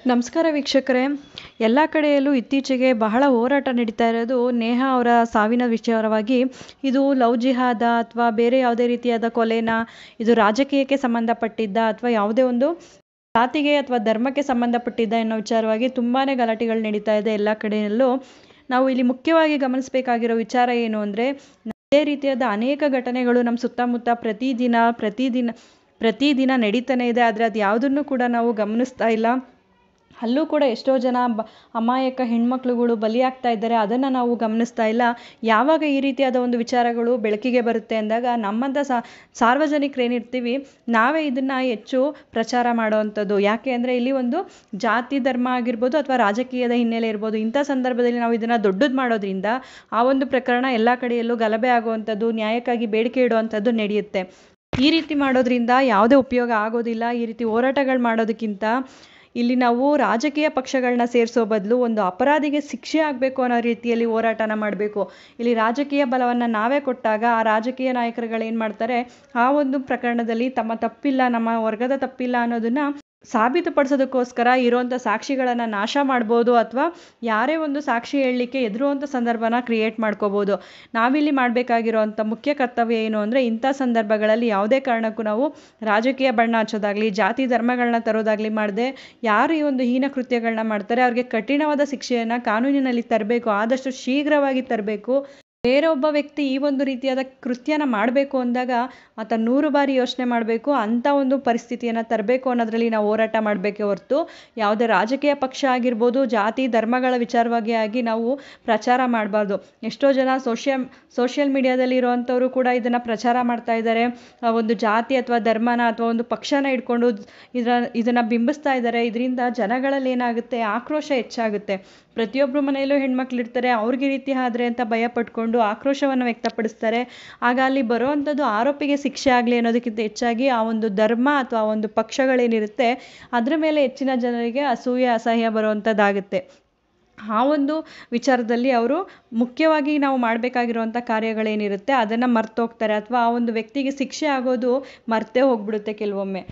ನಮಸ್ಕಾರ ವೀಕ್ಷಕರೇ. ಎಲ್ಲ ಕಡೆಯಲ್ಲೂ ಇತ್ತೀಚೆಗೆ ಬಹಳ ಹೋರಾಟ ನಡೀತಾ ಇರೋದು ನೇಹಾ ಅವರ ಸಾವಿನ ವಿಚಾರವಾಗಿ. ಇದು ಲವ್ ಜಿಹಾದ ಅಥವಾ ಬೇರೆ ಯಾವುದೇ ರೀತಿಯಾದ ಕೊಲೆನ, ಇದು ರಾಜಕೀಯಕ್ಕೆ ಸಂಬಂಧಪಟ್ಟಿದ್ದ ಅಥವಾ ಯಾವುದೇ ಒಂದು ಜಾತಿಗೆ ಅಥವಾ ಧರ್ಮಕ್ಕೆ ಸಂಬಂಧಪಟ್ಟಿದ್ದ ಅನ್ನೋ ವಿಚಾರವಾಗಿ ತುಂಬಾ ಗಲಾಟೆಗಳು ನಡೀತಾ ಇದೆ ಎಲ್ಲ ಕಡೆಯಲ್ಲೂ. ನಾವು ಇಲ್ಲಿ ಮುಖ್ಯವಾಗಿ ಗಮನಿಸಬೇಕಾಗಿರೋ ವಿಚಾರ ಏನು ಅಂದರೆ, ಇದೇ ರೀತಿಯಾದ ಅನೇಕ ಘಟನೆಗಳು ನಮ್ಮ ಸುತ್ತಮುತ್ತ ಪ್ರತಿದಿನ ನಡೀತಾನೆ ಇದೆ. ಆದರೆ ಅದು ಯಾವುದನ್ನು ಕೂಡ ನಾವು ಗಮನಿಸ್ತಾ ಇಲ್ಲ. ಅಲ್ಲೂ ಕೂಡ ಎಷ್ಟೋ ಜನ ಅಮಾಯಕ ಹೆಣ್ಮಕ್ಳುಗಳು ಬಲಿಯಾಗ್ತಾ ಇದ್ದಾರೆ, ಅದನ್ನು ನಾವು ಗಮನಿಸ್ತಾ ಇಲ್ಲ. ಯಾವಾಗ ಈ ರೀತಿಯಾದ ಒಂದು ವಿಚಾರಗಳು ಬೆಳಕಿಗೆ ಬರುತ್ತೆ ಅಂದಾಗ ನಮ್ಮಂಥ ಸಾರ್ವಜನಿಕರೇನಿರ್ತೀವಿ ನಾವೇ ಇದನ್ನು ಹೆಚ್ಚು ಪ್ರಚಾರ ಮಾಡೋವಂಥದ್ದು. ಯಾಕೆ ಅಂದರೆ ಇಲ್ಲಿ ಒಂದು ಜಾತಿ ಧರ್ಮ ಆಗಿರ್ಬೋದು ಅಥವಾ ರಾಜಕೀಯದ ಹಿನ್ನೆಲೆ ಇರ್ಬೋದು, ಇಂಥ ಸಂದರ್ಭದಲ್ಲಿ ನಾವು ಇದನ್ನು ದೊಡ್ಡದು ಮಾಡೋದ್ರಿಂದ ಆ ಒಂದು ಪ್ರಕರಣ ಎಲ್ಲ ಕಡೆಯಲ್ಲೂ ಗಲಭೆ ಆಗುವಂಥದ್ದು, ನ್ಯಾಯಕ್ಕಾಗಿ ಬೇಡಿಕೆ ಇಡುವಂಥದ್ದು ನಡೆಯುತ್ತೆ. ಈ ರೀತಿ ಮಾಡೋದ್ರಿಂದ ಯಾವುದೇ ಉಪಯೋಗ ಆಗೋದಿಲ್ಲ. ಈ ರೀತಿ ಹೋರಾಟಗಳು ಮಾಡೋದಕ್ಕಿಂತ ಇಲ್ಲಿ ನಾವು ರಾಜಕೀಯ ಪಕ್ಷಗಳನ್ನ ಸೇರಿಸೋ ಬದಲು ಒಂದು ಅಪರಾಧಿಗೆ ಶಿಕ್ಷೆ ಆಗಬೇಕು ಅನ್ನೋ ರೀತಿಯಲ್ಲಿ ಹೋರಾಟನ ಮಾಡಬೇಕು. ಇಲ್ಲಿ ರಾಜಕೀಯ ಬಲವನ್ನು ನಾವೇ ಕೊಟ್ಟಾಗ ಆ ರಾಜಕೀಯ ನಾಯಕರುಗಳು ಏನು ಮಾಡ್ತಾರೆ, ಆ ಒಂದು ಪ್ರಕರಣದಲ್ಲಿ ತಮ್ಮ ತಪ್ಪಿಲ್ಲ, ನಮ್ಮ ವರ್ಗದ ತಪ್ಪಿಲ್ಲ ಅನ್ನೋದನ್ನು ಸಾಬೀತುಪಡಿಸೋದಕ್ಕೋಸ್ಕರ ಇರೋವಂಥ ಸಾಕ್ಷಿಗಳನ್ನು ನಾಶ ಮಾಡ್ಬೋದು ಅಥವಾ ಯಾರೇ ಒಂದು ಸಾಕ್ಷಿ ಹೇಳಲಿಕ್ಕೆ ಎದುರುವಂಥ ಸಂದರ್ಭನ ಕ್ರಿಯೇಟ್ ಮಾಡ್ಕೋಬೋದು. ನಾವಿಲ್ಲಿ ಮಾಡಬೇಕಾಗಿರೋವಂಥ ಮುಖ್ಯ ಕರ್ತವ್ಯ ಏನು ಅಂದರೆ, ಇಂಥ ಸಂದರ್ಭಗಳಲ್ಲಿ ಯಾವುದೇ ಕಾರಣಕ್ಕೂ ನಾವು ರಾಜಕೀಯ ಬಣ್ಣ ಹಚ್ಚೋದಾಗಲಿ, ಜಾತಿ ಧರ್ಮಗಳನ್ನ ತರೋದಾಗಲಿ ಮಾಡದೆ, ಯಾರು ಈ ಒಂದು ಹೀನ ಕೃತ್ಯಗಳನ್ನ ಮಾಡ್ತಾರೆ ಅವ್ರಿಗೆ ಕಠಿಣವಾದ ಶಿಕ್ಷೆಯನ್ನು ಕಾನೂನಿನಲ್ಲಿ ತರಬೇಕು, ಆದಷ್ಟು ಶೀಘ್ರವಾಗಿ ತರಬೇಕು. ಬೇರೆ ಒಬ್ಬ ವ್ಯಕ್ತಿ ಈ ಒಂದು ರೀತಿಯಾದ ಕೃತ್ಯನ ಮಾಡಬೇಕು ಅಂದಾಗ ಆತ 100 ಬಾರಿ ಯೋಚನೆ ಮಾಡಬೇಕು. ಅಂಥ ಒಂದು ಪರಿಸ್ಥಿತಿಯನ್ನು ತರಬೇಕು ಅನ್ನೋದ್ರಲ್ಲಿ ನಾವು ಹೋರಾಟ ಮಾಡಬೇಕೇ ಹೊರತು ಯಾವುದೇ ರಾಜಕೀಯ ಪಕ್ಷ ಆಗಿರ್ಬೋದು, ಜಾತಿ ಧರ್ಮಗಳ ವಿಚಾರವಾಗಿ ಆಗಿ ನಾವು ಪ್ರಚಾರ ಮಾಡಬಾರ್ದು. ಎಷ್ಟೋ ಜನ ಸೋಷಿಯಲ್ ಮೀಡಿಯಾದಲ್ಲಿ ಇರೋವಂಥವರು ಕೂಡ ಇದನ್ನು ಪ್ರಚಾರ ಮಾಡ್ತಾ ಇದ್ದಾರೆ. ಒಂದು ಜಾತಿ ಅಥವಾ ಧರ್ಮನ ಅಥವಾ ಒಂದು ಪಕ್ಷನ ಇಟ್ಕೊಂಡು ಇದನ್ನು ಬಿಂಬಿಸ್ತಾ ಇದ್ದಾರೆ. ಇದರಿಂದ ಜನಗಳಲ್ಲಿ ಏನಾಗುತ್ತೆ, ಆಕ್ರೋಶ ಹೆಚ್ಚಾಗುತ್ತೆ. ಪ್ರತಿಯೊಬ್ಬರು ಮನೆಯಲ್ಲೂ ಹೆಣ್ಮಕ್ಳಿರ್ತಾರೆ, ಅವ್ರಿಗೆ ರೀತಿ ಆದರೆ ಅಂತ ಭಯ ಪಟ್ಕೊಂಡು ಆಕ್ರೋಶವನ್ನು ವ್ಯಕ್ತಪಡಿಸ್ತಾರೆ. ಆಗ ಅಲ್ಲಿ ಬರುವಂಥದ್ದು ಆರೋಪಿಗೆ ಶಿಕ್ಷೆ ಆಗಲಿ ಅನ್ನೋದಕ್ಕಿಂತ ಹೆಚ್ಚಾಗಿ ಆ ಒಂದು ಧರ್ಮ ಅಥವಾ ಒಂದು ಪಕ್ಷಗಳೇನಿರುತ್ತೆ ಅದರ ಮೇಲೆ ಹೆಚ್ಚಿನ ಜನರಿಗೆ ಅಸೂಯೆ ಅಸಹ್ಯ ಬರುವಂಥದ್ದಾಗುತ್ತೆ. ಆ ಒಂದು ವಿಚಾರದಲ್ಲಿ ಅವರು ಮುಖ್ಯವಾಗಿ ನಾವು ಮಾಡಬೇಕಾಗಿರುವಂಥ ಕಾರ್ಯಗಳೇನಿರುತ್ತೆ ಅದನ್ನು ಮರ್ತೋಗ್ತಾರೆ ಅಥವಾ ಆ ಒಂದು ವ್ಯಕ್ತಿಗೆ ಶಿಕ್ಷೆ ಆಗೋದು ಮರ್ತೇ ಹೋಗ್ಬಿಡುತ್ತೆ ಕೆಲವೊಮ್ಮೆ.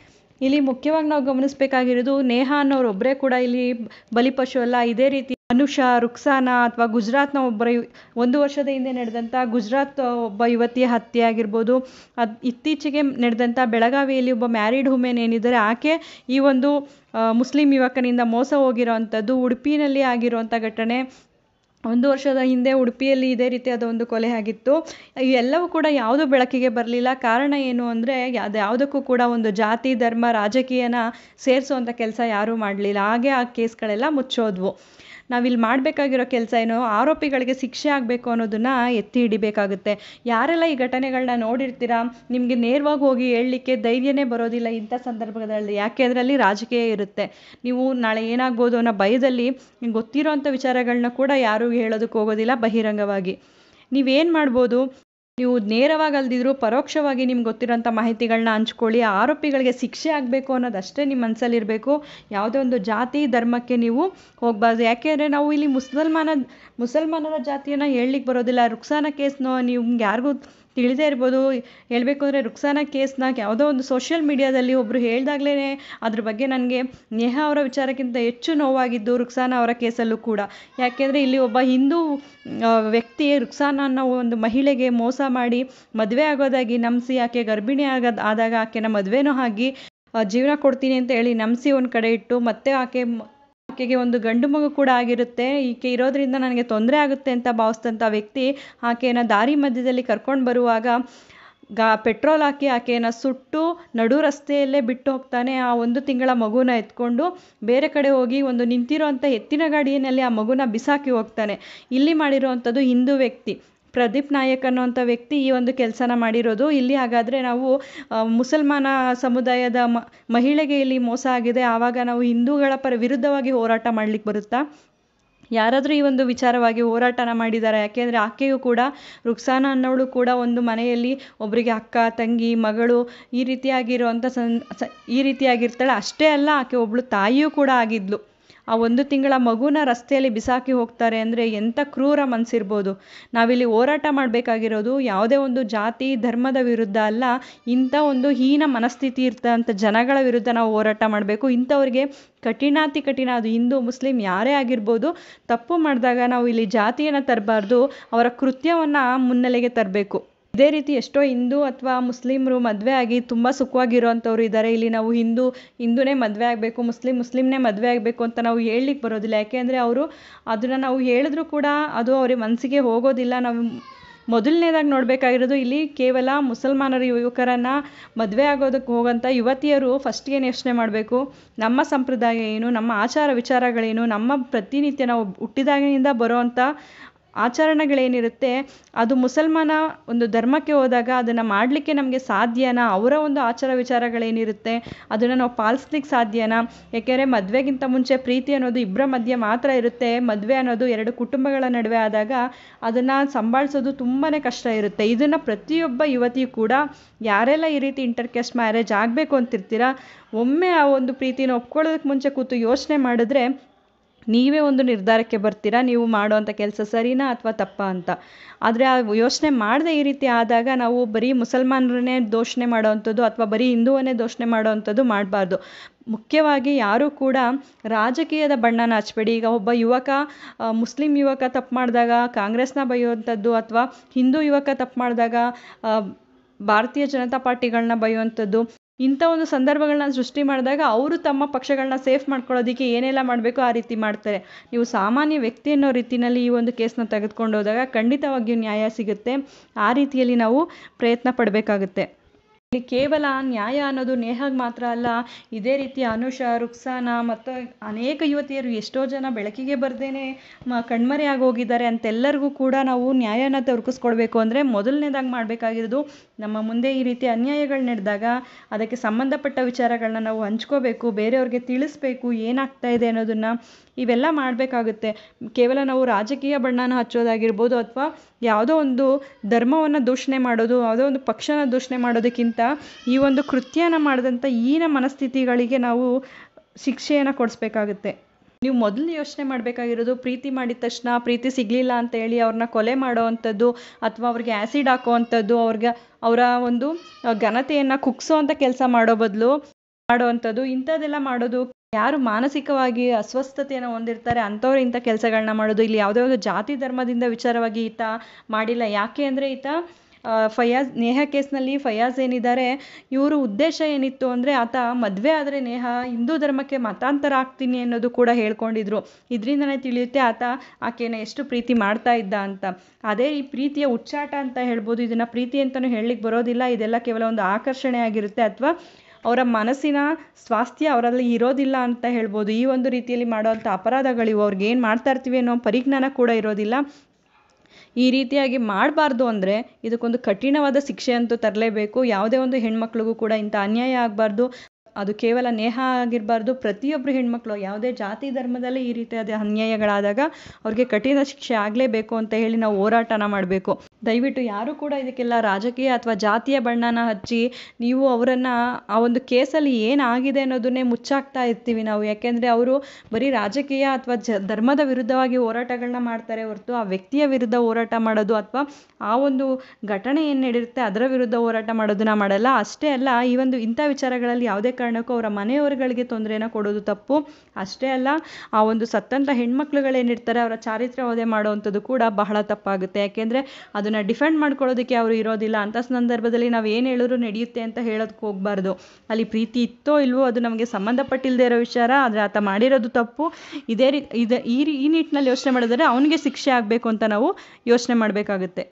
ಇಲ್ಲಿ ಮುಖ್ಯವಾಗಿ ನಾವು ಗಮನಿಸಬೇಕಾಗಿರೋದು, ನೇಹಾ ಅನ್ನೋರೊಬ್ಬರೇ ಕೂಡ ಇಲ್ಲಿ ಬಲಿಪಶು ಅಲ್ಲ. ಇದೇ ರೀತಿ ಅನುಷಾ, ರುಕ್ಸಾನಾ ಅಥವಾ ಗುಜರಾತ್ನ 1 ವರ್ಷದ ಹಿಂದೆ ನಡೆದಂಥ ಗುಜರಾತ್ ಒಬ್ಬ ಯುವತಿಯ ಹತ್ಯೆ ಆಗಿರ್ಬೋದು, ಇತ್ತೀಚೆಗೆ ನಡೆದಂಥ ಬೆಳಗಾವಿಯಲ್ಲಿ ಒಬ್ಬ ಮ್ಯಾರಿಡ್ ವುಮೆನ್ ಏನಿದ್ದಾರೆ ಆಕೆ ಈ ಒಂದು ಮುಸ್ಲಿಂ ಯುವಕನಿಂದ ಮೋಸ ಹೋಗಿರೋವಂಥದ್ದು, ಉಡುಪಿನಲ್ಲಿ ಆಗಿರುವಂಥ ಘಟನೆ 1 ವರ್ಷದ ಹಿಂದೆ ಉಡುಪಿಯಲ್ಲಿ ಇದೇ ರೀತಿಯಾದ ಒಂದು ಕೊಲೆ ಆಗಿತ್ತು. ಎಲ್ಲವೂ ಕೂಡ ಯಾವುದು ಬೆಳಕಿಗೆ ಬರಲಿಲ್ಲ. ಕಾರಣ ಏನು ಅಂದರೆ, ಯಾವುದಕ್ಕೂ ಕೂಡ ಒಂದು ಜಾತಿ ಧರ್ಮ ರಾಜಕೀಯನ ಸೇರಿಸುವಂಥ ಕೆಲಸ ಯಾರೂ ಮಾಡಲಿಲ್ಲ. ಹಾಗೆ ಆ ಕೇಸ್ಗಳೆಲ್ಲ ಮುಚ್ಚೋದ್ವು. ನಾವಿಲ್ಲಿ ಮಾಡಬೇಕಾಗಿರೋ ಕೆಲಸ ಏನು, ಆರೋಪಿಗಳಿಗೆ ಶಿಕ್ಷೆ ಆಗಬೇಕು ಅನ್ನೋದನ್ನು ಎತ್ತಿ ಹಿಡಿಬೇಕಾಗುತ್ತೆ. ಯಾರೆಲ್ಲ ಈ ಘಟನೆಗಳನ್ನ ನೋಡಿರ್ತೀರಾ, ನಿಮಗೆ ನೇರವಾಗಿ ಹೋಗಿ ಹೇಳಲಿಕ್ಕೆ ಧೈರ್ಯನೇ ಬರೋದಿಲ್ಲ ಇಂಥ ಸಂದರ್ಭಗಳಲ್ಲಿ. ಯಾಕೆ ಅದರಲ್ಲಿ ರಾಜಕೀಯ ಇರುತ್ತೆ. ನೀವು ನಾಳೆ ಏನಾಗ್ಬೋದು ಅನ್ನೋ ಭಯದಲ್ಲಿ ನಿಮ್ಗೆ ಗೊತ್ತಿರೋವಂಥ ವಿಚಾರಗಳನ್ನ ಕೂಡ ಯಾರೂ ಹೇಳೋದಕ್ಕೆ ಹೋಗೋದಿಲ್ಲ ಬಹಿರಂಗವಾಗಿ. ನೀವೇನು ಮಾಡ್ಬೋದು, ನೀವು ನೇರವಾಗಿ ಅಲ್ದಿದ್ರು ಪರೋಕ್ಷವಾಗಿ ನಿಮ್ಗೆ ಗೊತ್ತಿರೋಂಥ ಮಾಹಿತಿಗಳನ್ನ ಹಂಚ್ಕೊಳ್ಳಿ. ಆರೋಪಿಗಳಿಗೆ ಶಿಕ್ಷೆ ಆಗಬೇಕು ಅನ್ನೋದಷ್ಟೇ ನಿಮ್ಮ ಮನಸ್ಸಲ್ಲಿರಬೇಕು. ಯಾವುದೇ ಒಂದು ಜಾತಿ ಧರ್ಮಕ್ಕೆ ನೀವು ಹೋಗಬಾರ್ದು. ಯಾಕೆಂದರೆ ನಾವು ಇಲ್ಲಿ ಮುಸಲ್ಮಾನರ ಜಾತಿಯನ್ನು ಹೇಳಲಿಕ್ಕೆ ಬರೋದಿಲ್ಲ. ರುಕ್ಸಾನಾ ಕೇಸ್ನೋ ನಿಮ್ಗೆ ಯಾರಿಗೂ ತಿಳಿದೇ ಇರ್ಬೋದು. ಹೇಳಬೇಕು ಅಂದರೆ ರುಕ್ಸಾನಾ ಕೇಸ್ನ ಯಾವುದೋ ಒಂದು ಸೋಷಿಯಲ್ ಮೀಡಿಯಾದಲ್ಲಿ ಒಬ್ಬರು ಹೇಳ್ದಾಗಲೇ ಅದ್ರ ಬಗ್ಗೆ ನನಗೆ ನೇಹಾ ಅವರ ವಿಚಾರಕ್ಕಿಂತ ಹೆಚ್ಚು ನೋವಾಗಿದ್ದು ರುಕ್ಸಾನಾ ಅವರ ಕೇಸಲ್ಲೂ ಕೂಡ. ಯಾಕೆಂದರೆ ಇಲ್ಲಿ ಒಬ್ಬ ಹಿಂದೂ ವ್ಯಕ್ತಿ ರುಕ್ಸಾನಾ ಅನ್ನೋ ಒಂದು ಮಹಿಳೆಗೆ ಮೋಸ ಮಾಡಿ ಮದುವೆ ಆಗೋದಾಗಿ ನಂಬಿಸಿ, ಆಕೆ ಗರ್ಭಿಣಿ ಆದಾಗ ಆಕೆನ ಮದುವೆನೂ ಆಗಿ ಜೀವನ ಕೊಡ್ತೀನಿ ಅಂತ ಹೇಳಿ ನಂಬಿಸಿ ಒಂದು ಕಡೆ ಇಟ್ಟು, ಮತ್ತೆ ಆಕೆಗೆ ಒಂದು ಗಂಡು ಮಗು ಕೂಡ ಆಗಿರುತ್ತೆ. ಈಕೆ ಇರೋದ್ರಿಂದ ನನಗೆ ತೊಂದರೆ ಆಗುತ್ತೆ ಅಂತ ಭಾವಿಸಿದಂಥ ವ್ಯಕ್ತಿ ಆಕೆಯನ್ನು ದಾರಿ ಮಧ್ಯದಲ್ಲಿ ಕರ್ಕೊಂಡು ಬರುವಾಗ ಪೆಟ್ರೋಲ್ ಹಾಕಿ ಆಕೆಯನ್ನು ಸುಟ್ಟು ನಡು ರಸ್ತೆಯಲ್ಲೇ ಬಿಟ್ಟು ಹೋಗ್ತಾನೆ. ಆ 1 ತಿಂಗಳ ಮಗುನ ಎತ್ಕೊಂಡು ಬೇರೆ ಕಡೆ ಹೋಗಿ ಒಂದು ನಿಂತಿರೋಂಥ ಎತ್ತಿನ ಗಾಡಿಯಲ್ಲಿ ಆ ಮಗುನ ಬಿಸಾಕಿ ಹೋಗ್ತಾನೆ. ಇಲ್ಲಿ ಮಾಡಿರೋವಂಥದ್ದು ಹಿಂದೂ ವ್ಯಕ್ತಿ ಪ್ರದೀಪ್ ನಾಯಕ್ ಅನ್ನೋಂಥ ವ್ಯಕ್ತಿ ಈ ಒಂದು ಕೆಲಸನ ಮಾಡಿರೋದು. ಇಲ್ಲಿ ಹಾಗಾದರೆ ನಾವು ಮುಸಲ್ಮಾನ ಸಮುದಾಯದ ಮಹಿಳೆಗೆ ಇಲ್ಲಿ ಮೋಸ ಆಗಿದೆ, ಆವಾಗ ನಾವು ಹಿಂದೂಗಳ ವಿರುದ್ಧವಾಗಿ ಹೋರಾಟ ಮಾಡಲಿಕ್ಕೆ ಬರುತ್ತಾ? ಯಾರಾದರೂ ಈ ಒಂದು ವಿಚಾರವಾಗಿ ಹೋರಾಟನ ಮಾಡಿದ್ದಾರೆ. ಯಾಕೆಂದರೆ ಆಕೆಯೂ ಕೂಡ, ರುಕ್ಸಾನಾ ಅನ್ನೋಳು ಕೂಡ ಒಂದು ಮನೆಯಲ್ಲಿ ಒಬ್ಬರಿಗೆ ಅಕ್ಕ ತಂಗಿ ಮಗಳು ಈ ರೀತಿಯಾಗಿರುವಂಥ ಈ ರೀತಿಯಾಗಿರ್ತಾಳೆ. ಅಷ್ಟೇ ಅಲ್ಲ, ಆಕೆ ಒಬ್ಬಳು ತಾಯಿಯೂ ಕೂಡ ಆಗಿದ್ಲು. ಆ 1 ತಿಂಗಳ ಮಗುನ ರಸ್ತೆಯಲ್ಲಿ ಬಿಸಾಕಿ ಹೋಗ್ತಾರೆ ಅಂದರೆ ಎಂಥ ಕ್ರೂರ ಮನಸ್ಸಿರ್ಬೋದು. ನಾವಿಲ್ಲಿ ಹೋರಾಟ ಮಾಡಬೇಕಾಗಿರೋದು ಯಾವುದೇ ಒಂದು ಜಾತಿ ಧರ್ಮದ ವಿರುದ್ಧ ಅಲ್ಲ, ಇಂಥ ಒಂದು ಹೀನ ಮನಸ್ಥಿತಿ ಇರ್ತಂಥ ಜನಗಳ ವಿರುದ್ಧ ನಾವು ಹೋರಾಟ ಮಾಡಬೇಕು. ಇಂಥವ್ರಿಗೆ ಕಠಿಣಾತಿ ಕಠಿಣ, ಅದು ಹಿಂದೂ ಮುಸ್ಲಿಂ ಯಾರೇ ಆಗಿರ್ಬೋದು, ತಪ್ಪು ಮಾಡಿದಾಗ ನಾವು ಇಲ್ಲಿ ಜಾತಿಯನ್ನು ತರಬಾರ್ದು, ಅವರ ಕೃತ್ಯವನ್ನು ಮುನ್ನೆಲೆಗೆ ತರಬೇಕು. ಇದೇ ರೀತಿ ಎಷ್ಟೋ ಹಿಂದೂ ಅಥವಾ ಮುಸ್ಲಿಮರು ಮದುವೆ ಆಗಿ ತುಂಬ ಸುಖವಾಗಿರೋವಂಥವ್ರು ಇದ್ದಾರೆ. ಇಲ್ಲಿ ನಾವು ಹಿಂದೂನೇ ಮದುವೆ ಆಗಬೇಕು, ಮುಸ್ಲಿಮ್ನೇ ಮದುವೆ ಆಗಬೇಕು ಅಂತ ನಾವು ಹೇಳಲಿಕ್ಕೆ ಬರೋದಿಲ್ಲ. ಯಾಕೆಂದರೆ ಅವರು ಅದನ್ನು ನಾವು ಹೇಳಿದ್ರೂ ಕೂಡ ಅದು ಅವ್ರಿಗೆ ಮನಸ್ಸಿಗೆ ಹೋಗೋದಿಲ್ಲ. ನಾವು ಮೊದಲನೇದಾಗಿ ನೋಡಬೇಕಾಗಿರೋದು ಇಲ್ಲಿ ಕೇವಲ ಮುಸಲ್ಮಾನರ ಯುವಕರನ್ನು ಮದುವೆ ಆಗೋದಕ್ಕೆ ಹೋಗೋಂಥ ಯುವತಿಯರು ಫಸ್ಟ್ ಏನು ಯೋಚನೆ ಮಾಡಬೇಕು, ನಮ್ಮ ಸಂಪ್ರದಾಯ ಏನು, ನಮ್ಮ ಆಚಾರ ವಿಚಾರಗಳೇನು, ನಮ್ಮ ಪ್ರತಿನಿತ್ಯ ನಾವು ಹುಟ್ಟಿದಾಗಿನಿಂದ ಬರೋವಂಥ ಆಚರಣೆಗಳೇನಿರುತ್ತೆ ಅದು ಮುಸಲ್ಮಾನ ಒಂದು ಧರ್ಮಕ್ಕೆ ಹೋದಾಗ ಅದನ್ನು ಮಾಡಲಿಕ್ಕೆ ನಮಗೆ ಸಾಧ್ಯನಾ, ಅವರ ಒಂದು ಆಚಾರ ವಿಚಾರಗಳೇನಿರುತ್ತೆ ಅದನ್ನು ನಾವು ಪಾಲಿಸ್ಲಿಕ್ಕೆ ಸಾಧ್ಯನಾ. ಯಾಕೆಂದರೆ ಮದುವೆಗಿಂತ ಮುಂಚೆ ಪ್ರೀತಿ ಅನ್ನೋದು ಇಬ್ಬರ ಮಧ್ಯೆ ಮಾತ್ರ ಇರುತ್ತೆ. ಮದುವೆ ಅನ್ನೋದು 2 ಕುಟುಂಬಗಳ ನಡುವೆ ಆದಾಗ ಅದನ್ನು ಸಂಭಾಳಿಸೋದು ತುಂಬಾ ಕಷ್ಟ ಇರುತ್ತೆ. ಇದನ್ನು ಪ್ರತಿಯೊಬ್ಬ ಯುವತಿಯು ಕೂಡ, ಯಾರೆಲ್ಲ ಈ ರೀತಿ ಇಂಟರ್ಕ್ಯಾಸ್ಟ್ ಮ್ಯಾರೇಜ್ ಆಗಬೇಕು ಅಂತಿರ್ತೀರಾ, ಒಮ್ಮೆ ಆ ಒಂದು ಪ್ರೀತಿನ ಒಪ್ಕೊಳ್ಳೋದಕ್ಕೆ ಮುಂಚೆ ಕೂತು ಯೋಚನೆ ಮಾಡಿದ್ರೆ ನೀವೇ ಒಂದು ನಿರ್ಧಾರಕ್ಕೆ ಬರ್ತೀರಾ, ನೀವು ಮಾಡೋವಂಥ ಕೆಲಸ ಸರಿನಾ ಅಥವಾ ತಪ್ಪಾ ಅಂತ. ಆದರೆ ಆ ಯೋಚನೆ ಮಾಡದೆ ಈ ರೀತಿ ಆದಾಗ ನಾವು ಬರೀ ಮುಸಲ್ಮಾನರನ್ನೇ ದೂಷಣೆ ಮಾಡೋವಂಥದ್ದು ಅಥವಾ ಬರೀ ಹಿಂದೂವನ್ನೇ ದೂಷಣೆ ಮಾಡೋವಂಥದ್ದು ಮಾಡಬಾರ್ದು. ಮುಖ್ಯವಾಗಿ ಯಾರೂ ಕೂಡ ರಾಜಕೀಯದ ಬಣ್ಣನ ಹಚ್ಚಬೇಡಿ. ಈಗ ಒಬ್ಬ ಯುವಕ, ಮುಸ್ಲಿಂ ಯುವಕ ತಪ್ಪು ಮಾಡಿದಾಗ ಕಾಂಗ್ರೆಸ್ನ ಬೈಯುವಂಥದ್ದು, ಅಥವಾ ಹಿಂದೂ ಯುವಕ ತಪ್ಪು ಮಾಡಿದಾಗ ಭಾರತೀಯ ಜನತಾ ಪಾರ್ಟಿಗಳನ್ನ ಬೈಯುವಂಥದ್ದು, ಇಂಥ ಒಂದು ಸಂದರ್ಭಗಳನ್ನ ಸೃಷ್ಟಿ ಮಾಡಿದಾಗ ಅವರು ತಮ್ಮ ಪಕ್ಷಗಳನ್ನ ಸೇಫ್ ಮಾಡ್ಕೊಳ್ಳೋದಕ್ಕೆ ಏನೆಲ್ಲ ಮಾಡಬೇಕು ಆ ರೀತಿ ಮಾಡ್ತಾರೆ. ನೀವು ಸಾಮಾನ್ಯ ವ್ಯಕ್ತಿ ಅನ್ನೋ ರೀತಿಯಲ್ಲಿ ಈ ಒಂದು ಕೇಸ್ನ ತೆಗೆದುಕೊಂಡು ಹೋದಾಗ ಖಂಡಿತವಾಗಿಯೂ ನ್ಯಾಯ ಸಿಗುತ್ತೆ. ಆ ರೀತಿಯಲ್ಲಿ ನಾವು ಪ್ರಯತ್ನ ಪಡಬೇಕಾಗುತ್ತೆ. ಇಲ್ಲಿ ಕೇವಲ ನ್ಯಾಯ ಅನ್ನೋದು ನೇಹಾಗ್ ಮಾತ್ರ ಅಲ್ಲ, ಇದೇ ರೀತಿ ಅನುಷಾ, ರುಕ್ಸಾನಾ ಮತ್ತು ಅನೇಕ ಯುವತಿಯರು ಎಷ್ಟೋ ಜನ ಬೆಳಕಿಗೆ ಬರ್ದೇನೆ ಕಣ್ಮರೆಯಾಗಿ ಹೋಗಿದ್ದಾರೆ. ಅಂತೆಲ್ಲರಿಗೂ ಕೂಡ ನಾವು ನ್ಯಾಯನ ದೊರಕಿಸ್ಕೊಡ್ಬೇಕು ಅಂದರೆ ಮೊದಲನೇದಾಗಿ ಮಾಡಬೇಕಾಗಿರೋದು, ನಮ್ಮ ಮುಂದೆ ಈ ರೀತಿ ಅನ್ಯಾಯಗಳು ನಡೆದಾಗ ಅದಕ್ಕೆ ಸಂಬಂಧಪಟ್ಟ ವಿಚಾರಗಳನ್ನ ನಾವು ಹಂಚ್ಕೋಬೇಕು, ಬೇರೆಯವ್ರಿಗೆ ತಿಳಿಸ್ಬೇಕು ಏನಾಗ್ತಾ ಇದೆ ಅನ್ನೋದನ್ನು. ಇವೆಲ್ಲ ಮಾಡಬೇಕಾಗುತ್ತೆ. ಕೇವಲ ನಾವು ರಾಜಕೀಯ ಬಣ್ಣನ ಹಚ್ಚೋದಾಗಿರ್ಬೋದು ಅಥವಾ ಯಾವುದೋ ಒಂದು ಧರ್ಮವನ್ನು ದೂಷಣೆ ಮಾಡೋದು, ಯಾವುದೋ ಒಂದು ಪಕ್ಷನ ದೂಷಣೆ ಮಾಡೋದಕ್ಕಿಂತ ಈ ಒಂದು ಕೃತ್ಯನ ಮಾಡಿದಂಥ ಹೀನ ಮನಸ್ಥಿತಿಗಳಿಗೆ ನಾವು ಶಿಕ್ಷೆಯನ್ನು ಕೊಡಿಸ್ಬೇಕಾಗುತ್ತೆ. ನೀವು ಮೊದಲು ಯೋಚನೆ ಮಾಡಬೇಕಾಗಿರೋದು, ಪ್ರೀತಿ ಮಾಡಿದ ತಕ್ಷಣ ಪ್ರೀತಿ ಸಿಗಲಿಲ್ಲ ಅಂತ ಹೇಳಿ ಅವ್ರನ್ನ ಕೊಲೆ ಮಾಡೋವಂಥದ್ದು ಅಥವಾ ಅವ್ರಿಗೆ ಆ್ಯಸಿಡ್ ಹಾಕೋವಂಥದ್ದು, ಅವರ ಒಂದು ಘನತೆಯನ್ನು ಕುಗ್ಸೋವಂಥ ಕೆಲಸ ಮಾಡೋವಂಥದ್ದು, ಇಂಥದ್ದೆಲ್ಲ ಮಾಡೋದು. ಯಾರು ಮಾನಸಿಕವಾಗಿ ಅಸ್ವಸ್ಥತೆಯನ್ನು ಹೊಂದಿರ್ತಾರೆ ಅಂಥವ್ರು ಇಂಥ ಕೆಲಸಗಳನ್ನ ಮಾಡೋದು. ಇಲ್ಲಿ ಯಾವುದೋ ಒಂದು ಜಾತಿ ಧರ್ಮದಿಂದ ವಿಚಾರವಾಗಿ ಈತ ಮಾಡಿಲ್ಲ. ಯಾಕೆ ಅಂದರೆ ಈತ ನೇಹಾ ಕೇಸ್ನಲ್ಲಿ ಫಯಾಜ್ ಏನಿದ್ದಾರೆ, ಇವರು ಉದ್ದೇಶ ಏನಿತ್ತು ಅಂದರೆ ಆತ ಮದುವೆ ಆದರೆ ನೇಹಾ ಹಿಂದೂ ಧರ್ಮಕ್ಕೆ ಮತಾಂತರ ಆಗ್ತೀನಿ ಅನ್ನೋದು ಕೂಡ ಹೇಳ್ಕೊಂಡಿದ್ರು. ಇದರಿಂದನೇ ತಿಳಿಯುತ್ತೆ ಆತ ಆಕೆನ ಎಷ್ಟು ಪ್ರೀತಿ ಮಾಡ್ತಾ ಇದ್ದ ಅಂತ. ಅದೇ ಈ ಪ್ರೀತಿಯ ಹುಚ್ಚಾಟ ಅಂತ ಹೇಳ್ಬೋದು. ಇದನ್ನು ಪ್ರೀತಿ ಅಂತಲೂ ಹೇಳಲಿಕ್ಕೆ ಬರೋದಿಲ್ಲ. ಇದೆಲ್ಲ ಕೇವಲ ಒಂದು ಆಕರ್ಷಣೆ ಆಗಿರುತ್ತೆ ಅಥವಾ ಅವರ ಮನಸ್ಸಿನ ಸ್ವಾಸ್ಥ್ಯ ಅವರಲ್ಲಿ ಇರೋದಿಲ್ಲ ಅಂತ ಹೇಳ್ಬೋದು. ಈ ಒಂದು ರೀತಿಯಲ್ಲಿ ಮಾಡೋವಂಥ ಅಪರಾಧಗಳಿವು. ಅವ್ರಿಗೆ ಏನು ಮಾಡ್ತಾ ಇರ್ತೀವಿ ಅನ್ನೋ ಪರಿಜ್ಞಾನ ಕೂಡ ಇರೋದಿಲ್ಲ. ಈ ರೀತಿಯಾಗಿ ಮಾಡಬಾರ್ದು ಅಂದರೆ ಇದಕ್ಕೊಂದು ಕಠಿಣವಾದ ಶಿಕ್ಷೆ ಅಂತೂ ತರಲೇಬೇಕು. ಯಾವುದೇ ಒಂದು ಹೆಣ್ಮಕ್ಳಿಗೂ ಕೂಡ ಇಂಥ ಅನ್ಯಾಯ ಆಗಬಾರ್ದು. ಅದು ಕೇವಲ ನೇಹಾ ಆಗಿರಬಾರ್ದು, ಪ್ರತಿಯೊಬ್ಬರು ಹೆಣ್ಮಕ್ಳು ಯಾವುದೇ ಜಾತಿ ಧರ್ಮದಲ್ಲಿ ಈ ರೀತಿಯಾದ ಅನ್ಯಾಯಗಳಾದಾಗ ಅವ್ರಿಗೆ ಕಠಿಣ ಶಿಕ್ಷೆ ಆಗಲೇಬೇಕು ಅಂತ ಹೇಳಿ ನಾವು ಹೋರಾಟನ ಮಾಡಬೇಕು. ದಯವಿಟ್ಟು ಯಾರು ಕೂಡ ಇದಕ್ಕೆಲ್ಲ ರಾಜಕೀಯ ಅಥವಾ ಜಾತಿಯ ಬಣ್ಣನ ಹಚ್ಚಿ ನೀವು ಅವರನ್ನು ಆ ಒಂದು ಕೇಸಲ್ಲಿ ಏನಾಗಿದೆ ಅನ್ನೋದನ್ನೇ ಮುಚ್ಚಾಕ್ತಾ ಇರ್ತೀವಿ ನಾವು. ಯಾಕೆಂದರೆ ಅವರು ಬರೀ ರಾಜಕೀಯ ಅಥವಾ ಧರ್ಮದ ವಿರುದ್ಧವಾಗಿ ಹೋರಾಟಗಳನ್ನ ಮಾಡ್ತಾರೆ ಹೊರತು ಆ ವ್ಯಕ್ತಿಯ ವಿರುದ್ಧ ಹೋರಾಟ ಮಾಡೋದು ಅಥವಾ ಆ ಒಂದು ಘಟನೆ ಏನು ನಡೆಯುತ್ತೆ ಅದರ ವಿರುದ್ಧ ಹೋರಾಟ ಮಾಡೋದನ್ನ ಮಾಡಲ್ಲ. ಅಷ್ಟೇ ಅಲ್ಲ, ಈ ಒಂದು ಇಂಥ ವಿಚಾರಗಳಲ್ಲಿ ಯಾವುದೇ ಕಾರಣಕ್ಕೂ ಅವರ ಮನೆಯವರುಗಳಿಗೆ ತೊಂದರೆನ ಕೊಡೋದು ತಪ್ಪು. ಅಷ್ಟೇ ಅಲ್ಲ, ಆ ಒಂದು ಸತ್ತಂಥ ಹೆಣ್ಮಕ್ಳುಗಳೇನಿರ್ತಾರೆ ಅವರ ಚಾರಿತ್ರ್ಯ ವಧೆ ಮಾಡುವಂಥದ್ದು ಕೂಡ ಬಹಳ ತಪ್ಪಾಗುತ್ತೆ. ಯಾಕೆಂದರೆ ಅದನ್ನು ಡಿಫೆಂಡ್ ಮಾಡ್ಕೊಳ್ಳೋದಕ್ಕೆ ಅವರು ಇರೋದಿಲ್ಲ. ಅಂಥ ಸಂದರ್ಭದಲ್ಲಿ ನಾವು ಏನು ಹೇಳಿದ್ರು ನಡೆಯುತ್ತೆ ಅಂತ ಹೇಳೋದಕ್ಕೆ ಹೋಗಬಾರ್ದು. ಅಲ್ಲಿ ಪ್ರೀತಿ ಇತ್ತೋ ಇಲ್ವೋ ಅದು ನಮಗೆ ಸಂಬಂಧಪಟ್ಟಿಲ್ಲದೆ ಇರೋ ವಿಚಾರ, ಆದರೆ ಆತ ಮಾಡಿರೋದು ತಪ್ಪು. ಈ ನಿಟ್ಟಿನಲ್ಲಿ ಯೋಚನೆ ಮಾಡಿದರೆ ಅವನಿಗೆ ಶಿಕ್ಷೆ ಆಗಬೇಕು ಅಂತ ನಾವು ಯೋಚನೆ ಮಾಡಬೇಕಾಗುತ್ತೆ.